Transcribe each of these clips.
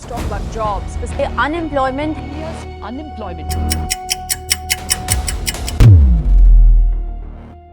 talk about jobs. Unemployment.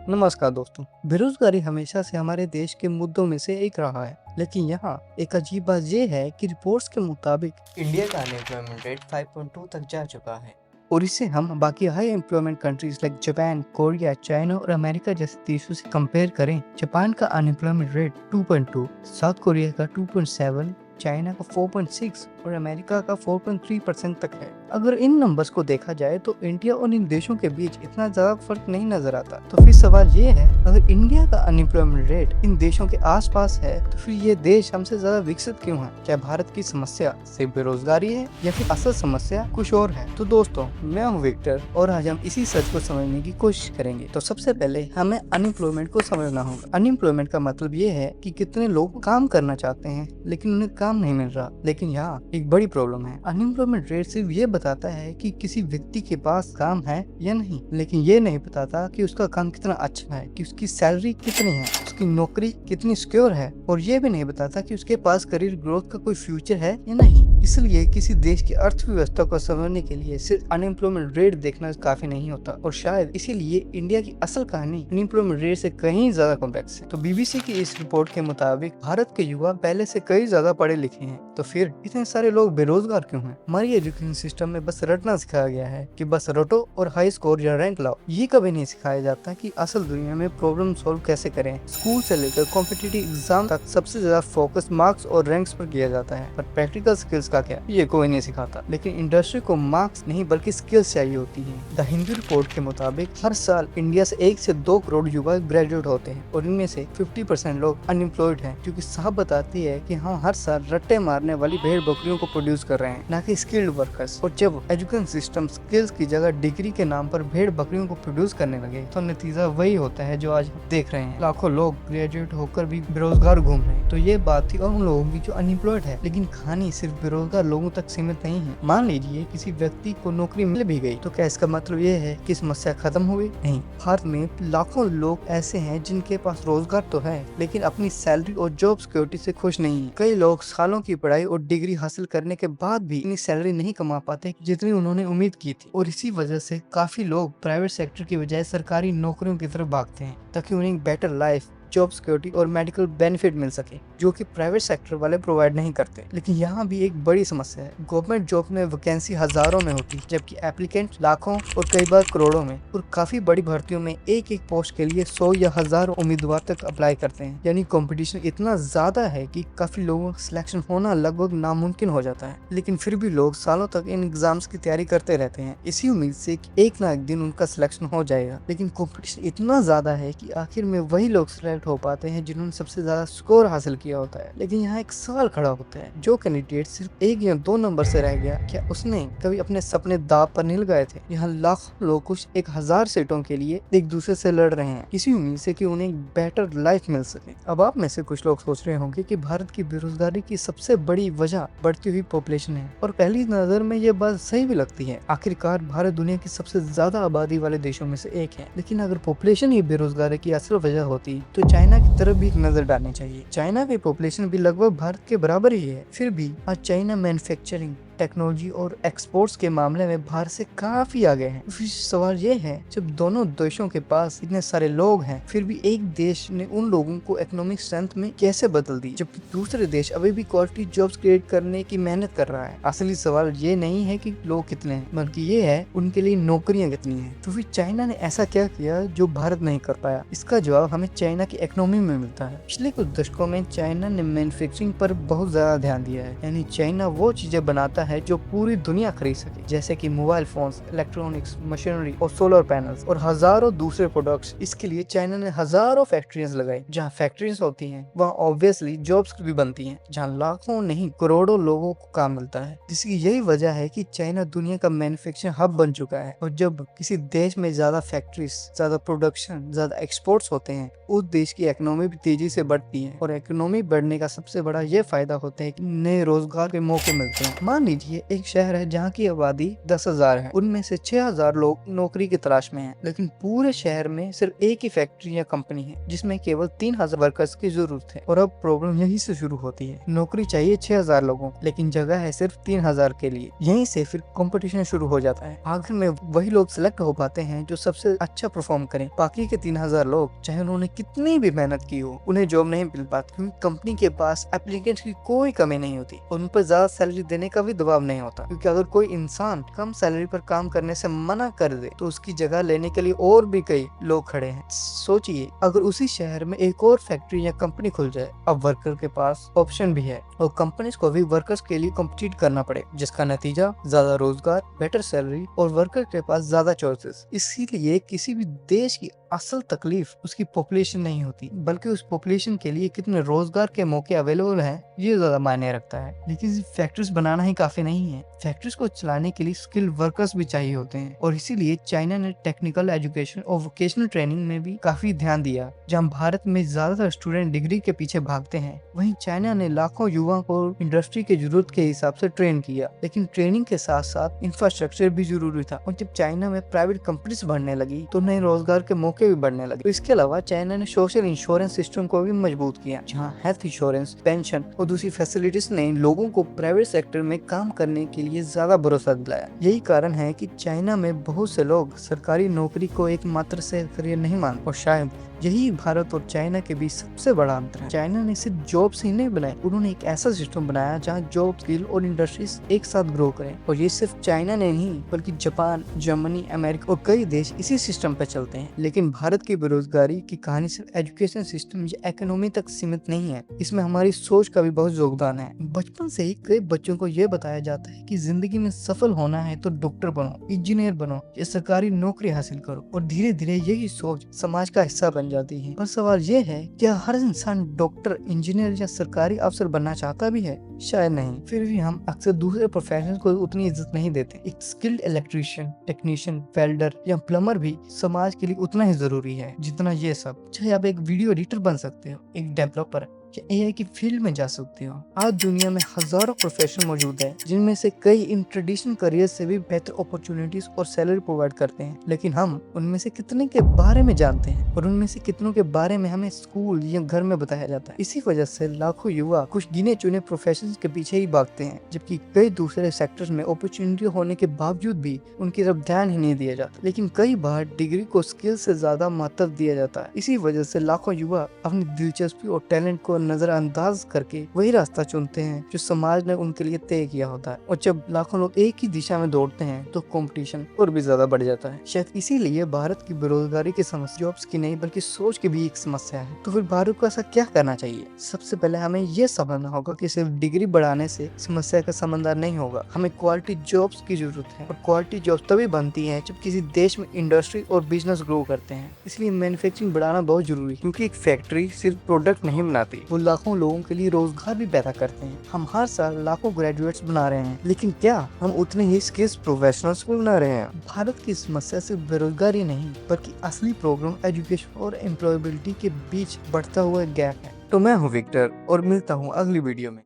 नमस्कार दोस्तों, बेरोजगारी हमेशा से हमारे देश के मुद्दों में से एक रहा है, लेकिन यहाँ एक अजीब बात यह है कि रिपोर्ट्स के मुताबिक इंडिया का अनएम्प्लॉयमेंट रेट 5.2 तक जा चुका है और इसे हम बाकी high employment countries like Japan, Korea, China और अमेरिका जैसे देशों से कंपेयर करें। जापान का अनएम्प्लॉयमेंट रेट 2.2, साउथ कोरिया का 2.7, चाइना का 4.6 और अमेरिका का 4.3% तक है। अगर इन नंबर्स को देखा जाए तो इंडिया और इन देशों के बीच इतना ज्यादा फर्क नहीं नजर आता। तो फिर सवाल ये है, अगर इंडिया का अनएम्प्लॉयमेंट रेट इन देशों के आसपास है तो फिर ये देश हमसे ज्यादा विकसित क्यों है? क्या भारत की समस्या सिर्फ बेरोजगारी है या फिर असल समस्या कुछ और है? तो दोस्तों, मैं हूँ विक्टर और आज हम इसी सच को समझने की कोशिश करेंगे। तो सबसे पहले हमें अनएम्प्लॉयमेंट को समझना होगा। अनएम्प्लॉयमेंट का मतलब ये है कि कितने लोग काम करना चाहते हैं लेकिन उन्हें काम नहीं मिल रहा। लेकिन यहाँ एक बड़ी प्रॉब्लम है, अनएम्प्लॉयमेंट रेट सिर्फ ये बताता है कि किसी व्यक्ति के पास काम है या नहीं, लेकिन ये नहीं बताता कि उसका काम कितना अच्छा है, कि उसकी सैलरी कितनी है, उसकी नौकरी कितनी सिक्योर है, और ये भी नहीं बताता कि उसके पास करियर ग्रोथ का कोई फ्यूचर है या नहीं। इसलिए किसी देश की अर्थव्यवस्था को समझने के लिए सिर्फ अनएम्प्लॉयमेंट रेट देखना काफी नहीं होता, और शायद इसीलिए इंडिया की असल कहानी अनएम्प्लॉयमेंट रेट से कहीं ज्यादा कॉम्प्लेक्स है। तो बीबीसी की इस रिपोर्ट के मुताबिक भारत के युवा पहले से कई ज्यादा पढ़े लिखे हैं, तो फिर इतने सारे लोग बेरोजगार क्यों हैं? हमारी एजुकेशन सिस्टम में बस रटना सिखाया गया है कि बस रटो और हाई स्कोर या रैंक लाओ। ये कभी नहीं सिखाया जाता कि असल दुनिया में प्रॉब्लम सॉल्व कैसे करें। स्कूल से लेकर कॉम्पिटिटिव एग्जाम तक सबसे ज्यादा फोकस मार्क्स और रैंक्स पर किया जाता है, पर प्रैक्टिकल स्किल्स का क्या, ये कोई नहीं सिखाता। लेकिन इंडस्ट्री को मार्क्स नहीं बल्कि स्किल्स चाहिए होती है। द हिंदू रिपोर्ट के मुताबिक हर साल इंडिया से 1 से 2 करोड़ युवा ग्रेजुएट होते हैं और इनमें से 50% लोग अनएम्प्लॉयड हैं, क्योंकि साहब बताती है कि हम हर साल रट्टे मारने वाली भेड़ बकरियों को प्रोड्यूस कर रहे हैं, ना कि स्किल्ड वर्कर्स। और जब एजुकेशन सिस्टम स्किल्स की जगह डिग्री के नाम पर भेड़ बकरियों को प्रोड्यूस करने लगे तो नतीजा वही होता है जो आज हम देख रहे हैं। लाखों लोग ग्रेजुएट होकर भी बेरोजगार घूम रहे हैं। तो ये बात थी उन लोगों की जो अनएम्प्लॉयड है, लेकिन कहानी सिर्फ बेरोजगार लोगों तक सीमित नहीं है। मान लीजिए किसी व्यक्ति को नौकरी मिल भी गई, तो क्या इसका मतलब ये है कि समस्या खत्म हो गई? नहीं। भारत में लाखों लोग ऐसे हैं जिनके पास रोजगार तो है लेकिन अपनी सैलरी और जॉब सिक्योरिटी से खुश नहीं है। कई लोग सालों की पढ़ाई और डिग्री हासिल करने के बाद भी इतनी सैलरी नहीं कमा पाते जितनी उन्होंने उम्मीद की थी, और इसी वजह से काफी लोग प्राइवेट सेक्टर की बजाय सरकारी नौकरियों की तरफ भागते हैं ताकि उन्हें बेटर लाइफ, जॉब सिक्योरिटी और मेडिकल बेनिफिट मिल सके, जो कि प्राइवेट सेक्टर वाले प्रोवाइड नहीं करते। लेकिन यहाँ भी एक बड़ी समस्या है, गवर्नमेंट जॉब में वैकेंसी हजारों में होती है जबकि एप्लीकेंट लाखों और कई बार करोड़ों में, और काफी बड़ी भर्तियों में एक एक पोस्ट के लिए 100 या 1000 उम्मीदवार तक अप्लाई करते हैं। यानी कंपटीशन इतना ज्यादा है कि काफी लोगों का सिलेक्शन होना लगभग नामुमकिन हो जाता है। लेकिन फिर भी लोग सालों तक इन एग्जाम्स की तैयारी करते रहते हैं, इसी उम्मीद से कि एक ना एक दिन उनका सिलेक्शन हो जाएगा। लेकिन कंपटीशन इतना ज्यादा है कि आखिर में वही लोग सिलेक्ट हो पाते हैं जिन्होंने सबसे ज्यादा स्कोर हासिल किया होता है। लेकिन यहाँ एक सवाल खड़ा होता है, जो कैंडिडेट सिर्फ 1 या 2 नंबर से रह गया, क्या उसने कभी अपने सपने दांव पर नहीं लगाए थे? यहाँ लाखों लोग कुछ 1000 सीटों के लिए एक दूसरे से लड़ रहे हैं, इसी उम्मीद से कि उन्हें एक बेटर लाइफ मिल सके। अब आप में से कुछ लोग सोच रहे होंगे कि भारत की बेरोजगारी की सबसे बड़ी वजह बढ़ती हुई पॉपुलेशन है, और पहली नजर में ये बात सही भी लगती है। आखिरकार भारत दुनिया की सबसे ज्यादा आबादी वाले देशों में से एक है। लेकिन अगर पॉपुलेशन ही बेरोजगारी की असल वजह होती तो चाइना की तरफ भी एक नजर डालनी चाहिए। चाइना की पॉपुलेशन भी लगभग भारत के बराबर ही है, फिर भी आज चाइना मैन्युफैक्चरिंग, टेक्नोलॉजी और एक्सपोर्ट्स के मामले में भारत से काफी आगे हैं। फिर सवाल ये है, जब दोनों देशों के पास इतने सारे लोग हैं, फिर भी एक देश ने उन लोगों को इकोनॉमिक स्ट्रेंथ में कैसे बदल दी, जबकि दूसरे देश अभी भी क्वालिटी जॉब्स क्रिएट करने की मेहनत कर रहा है? असली सवाल ये नहीं है कि लोग कितने हैं, बल्कि ये है उनके लिए नौकरियां कितनी हैं। तो फिर चाइना ने ऐसा क्या किया जो भारत नहीं कर पाया? इसका जवाब हमें चाइना की इकोनॉमी में मिलता है। पिछले कुछ दशकों में चाइना ने मैन्युफैक्चरिंग पर बहुत ज्यादा ध्यान दिया है। यानी चाइना वो चीजें बनाता है जो पूरी दुनिया खरीद सके, जैसे कि मोबाइल फोन्स, इलेक्ट्रॉनिक्स, मशीनरी और सोलर पैनल्स और हजारों दूसरे प्रोडक्ट्स। इसके लिए चाइना ने हजारों फैक्ट्रीज लगाई। जहाँ फैक्ट्रीज होती हैं वहाँ ऑब्वियसली जॉब्स भी बनती हैं, जहाँ लाखों नहीं करोड़ों लोगों को काम मिलता है, जिसकी यही वजह है कि चाइना दुनिया का मैन्युफैक्चरिंग हब बन चुका है। और जब किसी देश में ज्यादा फैक्ट्रीज, ज्यादा प्रोडक्शन, ज्यादा एक्सपोर्ट्स होते हैं, उस देश की इकोनॉमी भी तेजी से बढ़ती है, और इकोनॉमी बढ़ने का सबसे बड़ा ये फायदा होता है कि नए रोजगार के मौके मिलते हैं। मान लीजिए लीजिए एक शहर है जहाँ की आबादी 10,000 है, उनमें से 6,000 लोग नौकरी की तलाश में हैं, लेकिन पूरे शहर में सिर्फ एक ही फैक्ट्री या कंपनी है जिसमें केवल 3,000 वर्कर्स की जरूरत है। और अब प्रॉब्लम यही से शुरू होती है। नौकरी चाहिए 6,000 लोगों को, लेकिन जगह है सिर्फ 3,000 के लिए। यहीं से फिर कंपटीशन शुरू हो जाता है। आखिर में वही लोग सिलेक्ट हो पाते हैं जो सबसे अच्छा परफॉर्म करें। बाकी के 3,000 लोग चाहे उन्होंने कितनी भी मेहनत की हो, उन्हें जॉब नहीं मिल पाती, क्योंकि कंपनी के पास एप्लीकेंट्स की कोई कमी नहीं होती और उन पर ज्यादा सैलरी देने का भी दबाव नहीं होता। क्योंकि अगर कोई इंसान कम सैलरी पर काम करने से मना कर दे तो उसकी जगह लेने के लिए और भी कई लोग खड़े हैं। सोचिए अगर उसी शहर में एक और फैक्ट्री या कंपनी खुल जाए, अब वर्कर के पास ऑप्शन भी है और कंपनीज को भी वर्कर्स के लिए कम्पीट करना पड़े, जिसका नतीजा ज्यादा रोजगार, बेटर सैलरी और वर्कर के पास ज्यादा चॉइसेस। इसीलिए किसी भी देश की असल तकलीफ उसकी पॉपुलेशन नहीं होती, बल्कि उस पॉपुलेशन के लिए कितने रोजगार के मौके अवेलेबल हैं ये ज्यादा मायने रखता है। लेकिन सिर्फ फैक्ट्रीज बनाना ही काफी नहीं है, फैक्ट्रीज को चलाने के लिए स्किल्ड वर्कर्स भी चाहिए होते हैं। और इसीलिए चाइना ने टेक्निकल एजुकेशन और वोकेशनल ट्रेनिंग में भी काफी ध्यान दिया। जहाँ भारत में ज्यादातर स्टूडेंट डिग्री के पीछे भागते हैं, वहीं चाइना ने लाखों युवाओं को इंडस्ट्री के जरूरत के हिसाब से ट्रेन किया। लेकिन ट्रेनिंग के साथ साथ इंफ्रास्ट्रक्चर भी जरूरी था। और जब चाइना में प्राइवेट कंपनीज बढ़ने लगी तो नए रोजगार के मौके भी बढ़ने लगे। तो इसके अलावा चाइना ने सोशल इंश्योरेंस सिस्टम को भी मजबूत किया, जहाँ हेल्थ इंश्योरेंस, पेंशन और दूसरी फैसिलिटीज ने लोगों को प्राइवेट सेक्टर में काम करने के लिए ज्यादा भरोसा दिलाया। यही कारण है कि चाइना में बहुत से लोग सरकारी नौकरी को एकमात्र से करियर नहीं मानते। और शायद यही भारत और चाइना के बीच सबसे बड़ा अंतर है। चाइना ने सिर्फ जॉब्स ही नहीं बनाए, उन्होंने एक ऐसा सिस्टम बनाया जहाँ जॉब, स्किल और इंडस्ट्रीज एक साथ ग्रो करें। और ये सिर्फ चाइना ने नहीं, बल्कि जापान, जर्मनी, अमेरिका और कई देश इसी सिस्टम पर चलते हैं। लेकिन भारत की बेरोजगारी की कहानी सिर्फ एजुकेशन सिस्टम या इकोनॉमी तक सीमित नहीं है, इसमें हमारी सोच का भी बहुत योगदान है। बचपन से ही कई बच्चों को यह बताया जाता है कि जिंदगी में सफल होना है तो डॉक्टर बनो, इंजीनियर बनो या सरकारी नौकरी हासिल करो। और धीरे धीरे यही सोच समाज का हिस्सा बन जाती है। पर सवाल ये है, क्या हर इंसान डॉक्टर, इंजीनियर या सरकारी अफसर बनना चाहता भी है? शायद नहीं। फिर भी हम अक्सर दूसरे प्रोफेशन को उतनी इज्जत नहीं देते। एक स्किल्ड इलेक्ट्रीशियन, टेक्नीशियन, वेल्डर या प्लम्बर भी समाज के लिए उतना ही जरूरी है जितना ये सब। चाहे आप एक वीडियो एडिटर बन सकते हो, एक डेवलपर या एआई की फील्ड में जा सकते हो। आज दुनिया में हजारों प्रोफेशन मौजूद है, जिनमें से कई इन ट्रेडिशनल करियर से भी बेहतर अपॉर्चुनिटीज और सैलरी प्रोवाइड करते हैं। लेकिन हम उनमें से कितने के बारे में जानते हैं और उनमें से कितनों के बारे में हमें स्कूल या घर में बताया जाता है। इसी वजह से लाखों युवा कुछ गिने चुने प्रोफेशन के पीछे ही भागते हैं, जबकि कई दूसरे सेक्टर्स में अपॉर्चुनिटी होने के बावजूद भी उनकी तरफ ध्यान ही नहीं दिया जाता। लेकिन कई बार डिग्री को स्किल से ज्यादा महत्व दिया जाता है। इसी वजह से लाखों युवा अपनी दिलचस्पी और टैलेंट को नजरअंदाज करके वही रास्ता चुनते हैं जो समाज ने उनके लिए तय किया होता है। और जब लाखों लोग एक ही दिशा में दौड़ते हैं तो कंपटीशन और भी ज्यादा बढ़ जाता है। शायद इसीलिए भारत की बेरोजगारी की समस्या जॉब्स की नहीं बल्कि सोच की भी एक समस्या है। तो फिर भारत को ऐसा क्या करना चाहिए? सबसे पहले हमें यह समझना होगा कि सिर्फ डिग्री बढ़ाने से समस्या का समाधान नहीं होगा। हमें क्वालिटी जॉब्स की जरूरत है, और क्वालिटी जॉब्स तभी बनती है जब किसी देश में इंडस्ट्री और बिजनेस ग्रो करते हैं। इसलिए मैन्युफैक्चरिंग बढ़ाना बहुत जरूरी है, क्योंकि एक फैक्ट्री सिर्फ प्रोडक्ट नहीं बनाती, वो लाखों लोगों के लिए रोजगार भी पैदा करते हैं। हम हर साल लाखों ग्रेजुएट्स बना रहे हैं, लेकिन क्या हम उतने ही स्किल्स प्रोफेशनल्स भी बना रहे हैं? भारत की समस्या सिर्फ बेरोजगारी नहीं, बल्कि असली प्रॉब्लम एजुकेशन और एम्प्लॉयबिलिटी के बीच बढ़ता हुआ गैप है। तो मैं हूँ विक्टर और मिलता हूँ अगली वीडियो में।